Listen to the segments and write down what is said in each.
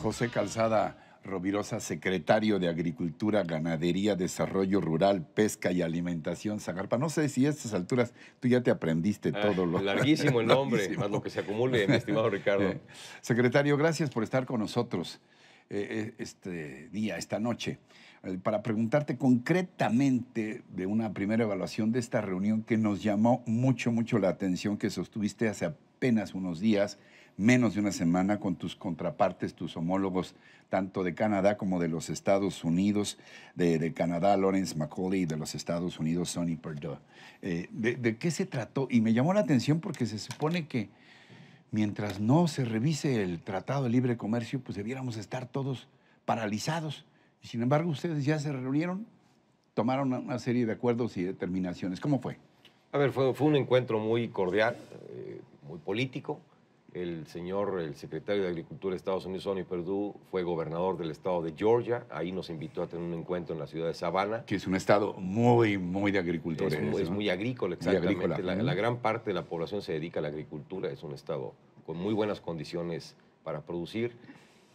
José Calzada Rovirosa, secretario de Agricultura, Ganadería, Desarrollo Rural, Pesca y Alimentación, Zagarpa. No sé si a estas alturas tú ya te aprendiste todo lo... Larguísimo el nombre, larguísimo. más lo que se acumule, mi estimado Ricardo. Secretario, gracias por estar con nosotros este día, esta noche, para preguntarte concretamente de una primera evaluación de esta reunión que nos llamó mucho la atención, que sostuviste hace apenas unos días, menos de una semana, con tus contrapartes, tus homólogos, tanto de Canadá como de los Estados Unidos, de Canadá, Lawrence Macaulay, y de los Estados Unidos, Sonny Perdue. ¿De qué se trató? Y me llamó la atención porque se supone que mientras no se revise el Tratado de Libre Comercio, pues debiéramos estar todos paralizados. Y sin embargo, ustedes ya se reunieron, tomaron una serie de acuerdos y determinaciones. ¿Cómo fue? A ver, fue un encuentro muy cordial, muy político. El secretario de Agricultura de Estados Unidos, Sonny Perdue, fue gobernador del estado de Georgia. Ahí nos invitó a tener un encuentro en la ciudad de Savannah. Que es un estado muy de agricultores. Es muy agrícola, exactamente. Muy agrícola. La gran parte de la población se dedica a la agricultura. Es un estado con muy buenas condiciones para producir.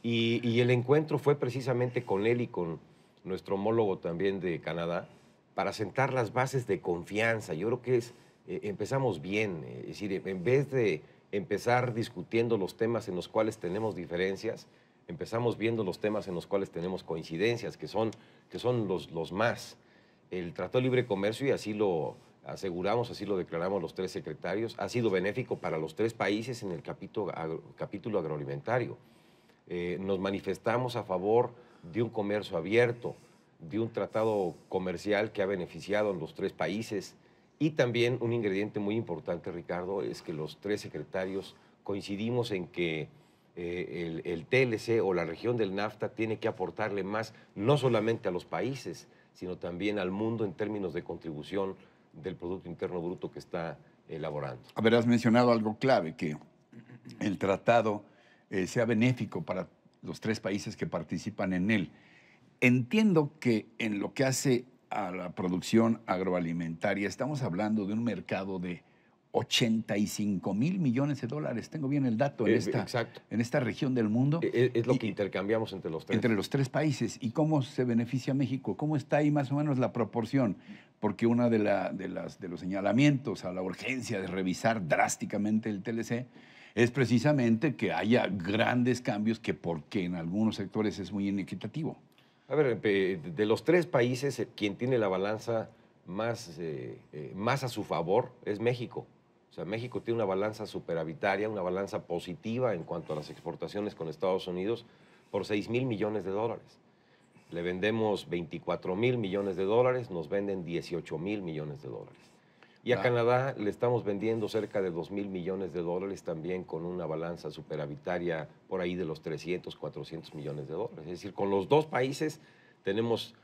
Y el encuentro fue precisamente con él y con nuestro homólogo también de Canadá para sentar las bases de confianza. Yo creo que empezamos bien. Es decir, en vez de empezar discutiendo los temas en los cuales tenemos diferencias, empezamos viendo los temas en los cuales tenemos coincidencias, que son los más. El Tratado de Libre Comercio, y así lo aseguramos, así lo declaramos los tres secretarios, ha sido benéfico para los tres países en el capítulo agroalimentario. Nos manifestamos a favor de un comercio abierto, de un tratado comercial que ha beneficiado a los tres países. Y también un ingrediente muy importante, Ricardo, es que los tres secretarios coincidimos en que el TLC o la región del NAFTA tiene que aportarle más, no solamente a los países, sino también al mundo en términos de contribución del Producto Interno Bruto que está elaborando. A ver, has mencionado algo clave, que el tratado sea benéfico para los tres países que participan en él. Entiendo que en lo que hace a la producción agroalimentaria estamos hablando de un mercado de 85,000 millones de dólares. Tengo bien el dato en esta región del mundo. Es lo que intercambiamos entre los tres. Entre los tres países. ¿Y cómo se beneficia México? ¿Cómo está ahí más o menos la proporción? Porque uno de los señalamientos a la urgencia de revisar drásticamente el TLC es precisamente que haya grandes cambios, porque en algunos sectores es muy inequitativo. A ver, de los tres países, quien tiene la balanza más a su favor es México. O sea, México tiene una balanza superavitaria, una balanza positiva en cuanto a las exportaciones con Estados Unidos por 6,000 millones de dólares. Le vendemos 24,000 millones de dólares, nos venden 18,000 millones de dólares. Y a Canadá le estamos vendiendo cerca de 2,000 millones de dólares, también con una balanza superavitaria por ahí de los 300, 400 millones de dólares. Es decir, con los dos países tenemos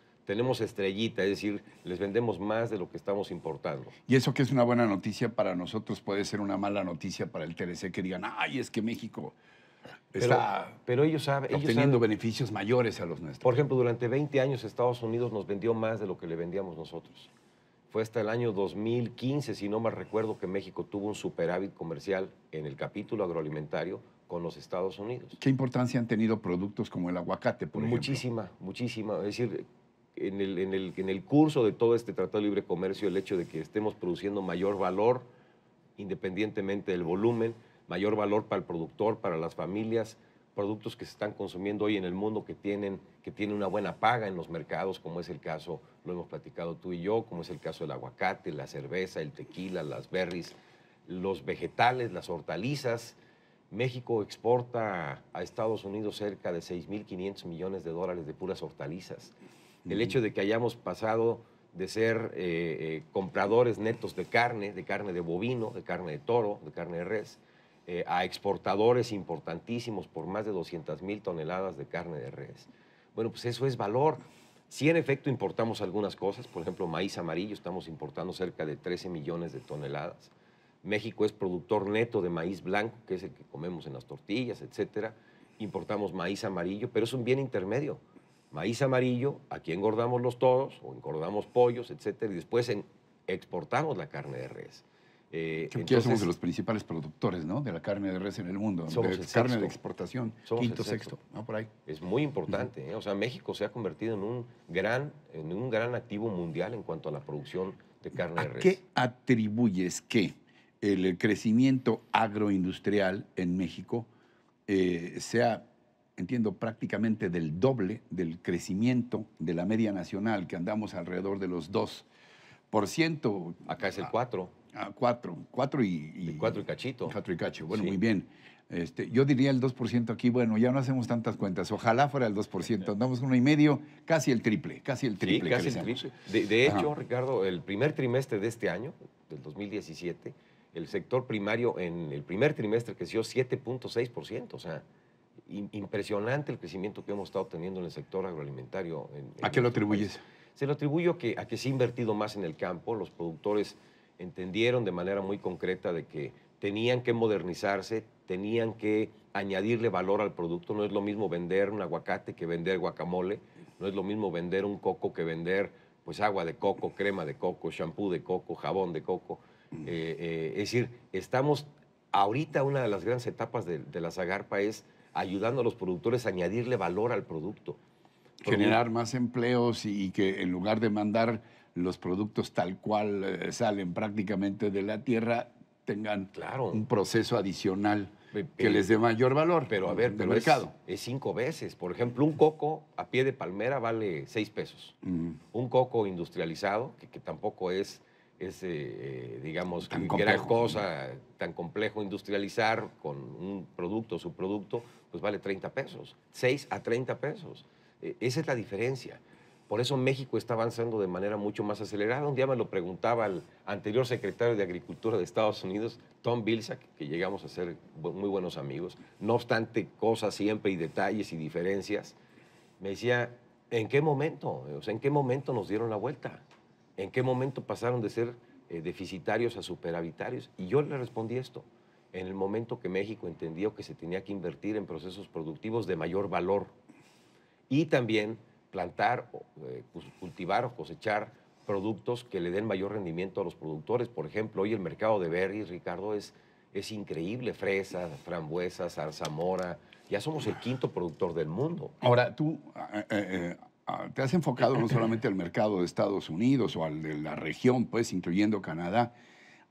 estrellita, es decir, les vendemos más de lo que estamos importando. Y eso que es una buena noticia para nosotros puede ser una mala noticia para el TLC, que digan, ay, es que México está obteniendo beneficios mayores a los nuestros. Por ejemplo, durante 20 años Estados Unidos nos vendió más de lo que le vendíamos nosotros. Fue hasta el año 2015, si no mal recuerdo, que México tuvo un superávit comercial en el capítulo agroalimentario con los Estados Unidos. ¿Qué importancia han tenido productos como el aguacate, por ejemplo? Muchísima. Es decir, en el curso de todo este Tratado de Libre Comercio, el hecho de que estemos produciendo mayor valor, independientemente del volumen, mayor valor para el productor, para las familias, productos que se están consumiendo hoy en el mundo que tienen una buena paga en los mercados, como es el caso, lo hemos platicado tú y yo, como es el caso del aguacate, la cerveza, el tequila, las berries, los vegetales, las hortalizas. México exporta a Estados Unidos cerca de 6,500 millones de dólares de puras hortalizas. El hecho de que hayamos pasado de ser compradores netos de carne de bovino, de carne de toro, de carne de res, a exportadores importantísimos por más de 200,000 toneladas de carne de res. Bueno, pues eso es valor. Sí, en efecto, importamos algunas cosas. Por ejemplo, maíz amarillo, estamos importando cerca de 13 millones de toneladas. México es productor neto de maíz blanco, que es el que comemos en las tortillas, etcétera. Importamos maíz amarillo, pero es un bien intermedio. Maíz amarillo, aquí engordamos los toros o engordamos pollos, etcétera, y después exportamos la carne de res. Ya somos de los principales productores, ¿no? De la carne de res en el mundo. Somos de carne de exportación, somos quinto, sexto, ¿no? Por ahí. Es muy importante. O sea, México se ha convertido en un gran activo mundial en cuanto a la producción de carne de res. ¿A qué atribuyes que el crecimiento agroindustrial en México sea, entiendo, prácticamente del doble del crecimiento de la media nacional, que andamos alrededor de los 2%? Acá es el 4%. 4 y cachito. 4 y cacho. Bueno, Sí. muy bien. Yo diría el 2% aquí. Bueno, ya no hacemos tantas cuentas. Ojalá fuera el 2%. Andamos 1,5%, casi el triple. Casi el triple. Sí, casi el triple. De hecho, Ricardo, el primer trimestre de este año, del 2017, el sector primario en el primer trimestre creció 7.6%. O sea, impresionante el crecimiento que hemos estado teniendo en el sector agroalimentario. ¿A qué lo atribuyes? Se lo atribuyo a que se ha invertido más en el campo. Los productores entendieron de manera muy concreta de que tenían que modernizarse, tenían que añadirle valor al producto. No es lo mismo vender un aguacate que vender guacamole, no es lo mismo vender un coco que vender pues agua de coco, crema de coco, shampoo de coco, jabón de coco. Es decir, estamos ahorita, una de las grandes etapas de la Zagarpa es ayudando a los productores a añadirle valor al producto. Generar más empleos y que en lugar de mandar los productos tal cual salen prácticamente de la tierra, tengan un proceso adicional que les dé mayor valor. Pero a ver, del mercado. Es 5 veces. Por ejemplo, un coco a pie de palmera vale 6 pesos. Un coco industrializado, que tampoco es digamos, tan gran cosa, tan complejo industrializar con un producto o subproducto, pues vale 30 pesos, 6 a 30 pesos. Esa es la diferencia. Por eso México está avanzando de manera mucho más acelerada. Un día me lo preguntaba el anterior secretario de Agricultura de Estados Unidos, Tom Vilsack, que llegamos a ser muy buenos amigos. No obstante, cosas siempre y detalles y diferencias. Me decía, ¿en qué momento? O sea, ¿en qué momento nos dieron la vuelta? ¿En qué momento pasaron de ser deficitarios a superavitarios? Y yo le respondí esto. En el momento que México entendió que se tenía que invertir en procesos productivos de mayor valor y también plantar, cultivar o cosechar productos que le den mayor rendimiento a los productores. Por ejemplo, hoy el mercado de berries, Ricardo, es increíble. Fresas, frambuesas, zarzamora. Ya somos el 5º productor del mundo. Ahora, tú te has enfocado no solamente al mercado de Estados Unidos o al de la región, pues, incluyendo Canadá.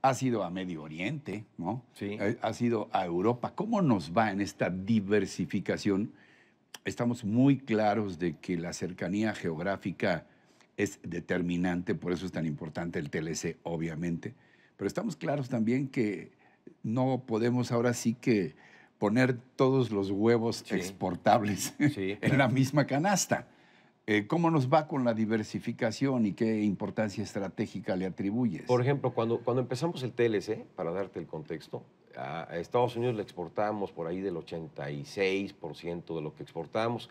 Has ido a Medio Oriente, ¿no? Sí. Has ido a Europa. ¿Cómo nos va en esta diversificación? Estamos muy claros de que la cercanía geográfica es determinante, por eso es tan importante el TLC, obviamente. Pero estamos claros también que no podemos ahora sí que poner todos los huevos exportables en la misma canasta. ¿Cómo nos va con la diversificación y qué importancia estratégica le atribuyes? Por ejemplo, cuando empezamos el TLC, para darte el contexto, a Estados Unidos le exportábamos por ahí del 86% de lo que exportábamos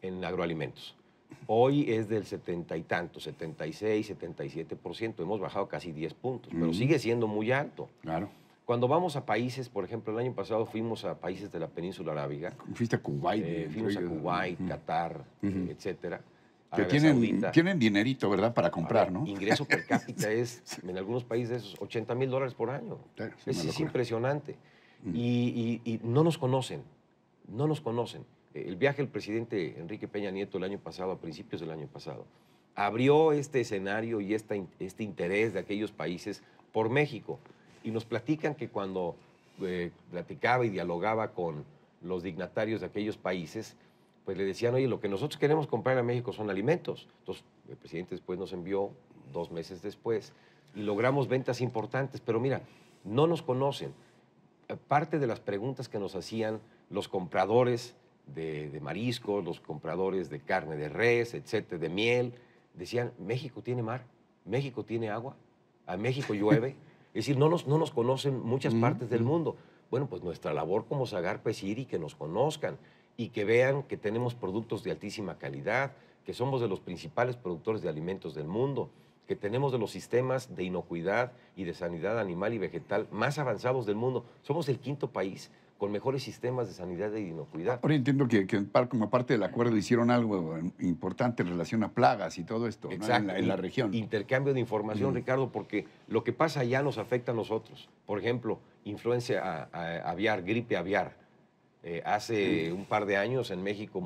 en agroalimentos. Hoy es del 70 y tanto, 76, 77%. Hemos bajado casi 10 puntos, pero sigue siendo muy alto. Claro. Cuando vamos a países, por ejemplo, el año pasado fuimos a países de la península arábiga. Fuiste a Kuwait. Fuimos a Kuwait, Qatar, etcétera. Que tienen dinerito, ¿verdad?, para comprar, ¿no? Ingreso per cápita es, en algunos países de esos, $80,000 por año. Es impresionante. Y no nos conocen, no nos conocen. El viaje del presidente Enrique Peña Nieto el año pasado, a principios del año pasado, abrió este escenario y este interés de aquellos países por México. Y nos platican que cuando platicaba y dialogaba con los dignatarios de aquellos países, pues le decían, oye, lo que nosotros queremos comprar a México son alimentos. Entonces, el presidente después nos envió 2 meses después y logramos ventas importantes. Pero mira, no nos conocen. Parte de las preguntas que nos hacían los compradores de mariscos, los compradores de carne de res, etcétera, de miel, decían, México tiene mar, México tiene agua, a México llueve. Es decir, no nos conocen muchas partes del mundo. Bueno, pues nuestra labor como Zagarpa es ir y que nos conozcan y que vean que tenemos productos de altísima calidad, que somos de los principales productores de alimentos del mundo, que tenemos de los sistemas de inocuidad y de sanidad animal y vegetal más avanzados del mundo. Somos el 5º país con mejores sistemas de sanidad y de inocuidad. Ahora entiendo que como parte del acuerdo hicieron algo importante en relación a plagas y todo esto, exacto, ¿no? en la región. Intercambio de información, Ricardo, porque lo que pasa allá nos afecta a nosotros. Por ejemplo, influencia aviar, gripe aviar. Hace un par de años en México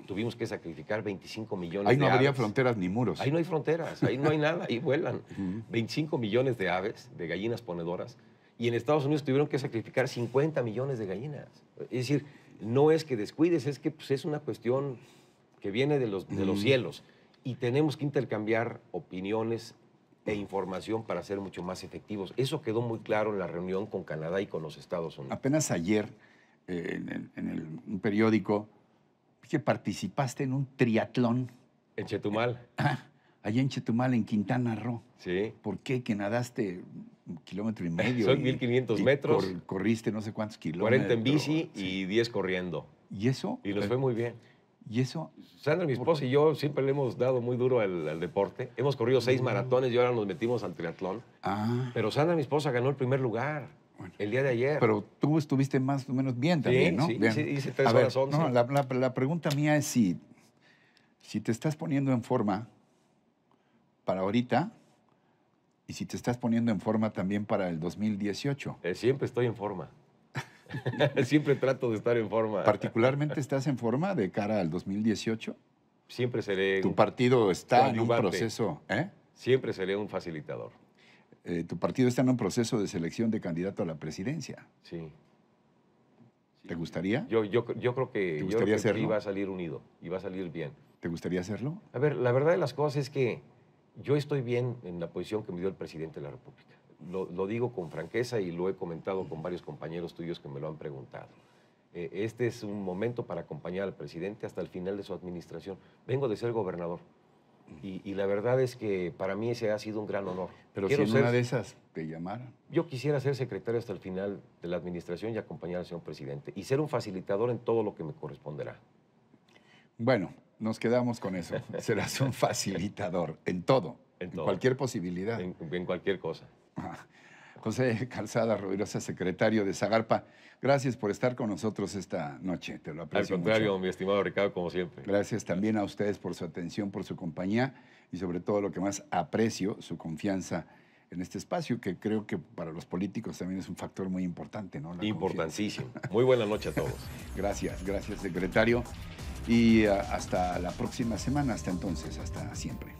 tuvimos que sacrificar 25 millones de aves. Ahí no habría fronteras ni muros. Ahí no hay fronteras, ahí no hay nada, ahí vuelan. 25 millones de aves, de gallinas ponedoras, y en Estados Unidos tuvieron que sacrificar 50 millones de gallinas. Es decir, no es que descuides, es que pues, es una cuestión que viene de los cielos, y tenemos que intercambiar opiniones e información para ser mucho más efectivos. Eso quedó muy claro en la reunión con Canadá y con los Estados Unidos. Apenas ayer, un periódico, que participaste en un triatlón. En Chetumal. Allá en Chetumal, en Quintana Roo. Sí. ¿Por qué? Que nadaste 1,5 kilómetros. Son 1,500 metros. Corriste no sé cuántos kilómetros. 40 en bici y 10 corriendo. ¿Y eso? Y nos fue muy bien. ¿Y eso? Sandra, mi esposa y yo siempre le hemos dado muy duro al deporte. Hemos corrido 6 maratones y ahora nos metimos al triatlón. Pero Sandra, mi esposa, ganó el primer lugar el día de ayer. Pero tú estuviste más o menos bien también, ¿no? Sí, bien. Sí, hice 3 horas 11. No, la pregunta mía es si te estás poniendo en forma para ahorita y si te estás poniendo en forma también para el 2018. Siempre estoy en forma. Siempre trato de estar en forma. ¿Particularmente estás en forma de cara al 2018? Siempre seré Tu partido está en un proceso, Siempre seré un facilitador. Tu partido está en un proceso de selección de candidato a la presidencia. Sí. ¿Te gustaría? Yo creo que hacerlo? Va a salir unido y va a salir bien. ¿Te gustaría hacerlo? A ver, la verdad de las cosas es que yo estoy bien en la posición que me dio el presidente de la República. Lo digo con franqueza y lo he comentado con varios compañeros tuyos que me lo han preguntado. Este es un momento para acompañar al presidente hasta el final de su administración. Vengo de ser gobernador y la verdad es que para mí ese ha sido un gran honor. Pero si en una de esas te llamaran. Yo quisiera ser secretario hasta el final de la administración y acompañar al señor presidente y ser un facilitador en todo lo que me corresponderá. Bueno, nos quedamos con eso. Serás un facilitador en todo, en cualquier posibilidad. En cualquier cosa. José Calzada Rovirosa, secretario de Zagarpa, gracias por estar con nosotros esta noche. Te lo aprecio mucho. Al contrario, mi estimado Ricardo, como siempre. Gracias también a ustedes por su atención, por su compañía y sobre todo lo que más aprecio, su confianza en este espacio, que creo que para los políticos también es un factor muy importante, ¿no? Importantísimo. Muy buena noche a todos. Gracias, secretario. Y hasta la próxima semana, hasta entonces, hasta siempre.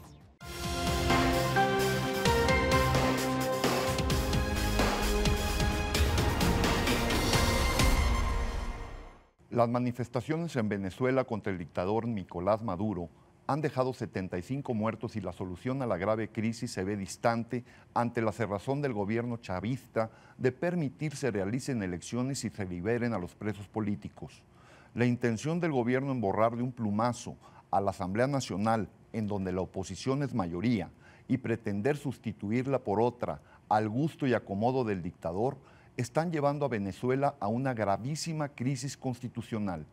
Las manifestaciones en Venezuela contra el dictador Nicolás Maduro han dejado 75 muertos y la solución a la grave crisis se ve distante ante la cerrazón del gobierno chavista de permitir se realicen elecciones y se liberen a los presos políticos. La intención del gobierno en borrar de un plumazo a la Asamblea Nacional, en donde la oposición es mayoría, y pretender sustituirla por otra al gusto y acomodo del dictador, están llevando a Venezuela a una gravísima crisis constitucional.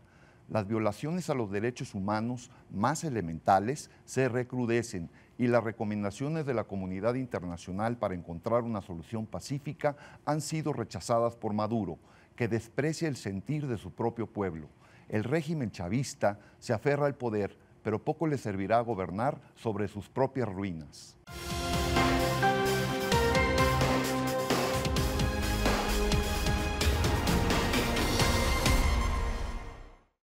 Las violaciones a los derechos humanos más elementales se recrudecen y las recomendaciones de la comunidad internacional para encontrar una solución pacífica han sido rechazadas por Maduro, que desprecia el sentir de su propio pueblo. El régimen chavista se aferra al poder, pero poco le servirá gobernar sobre sus propias ruinas.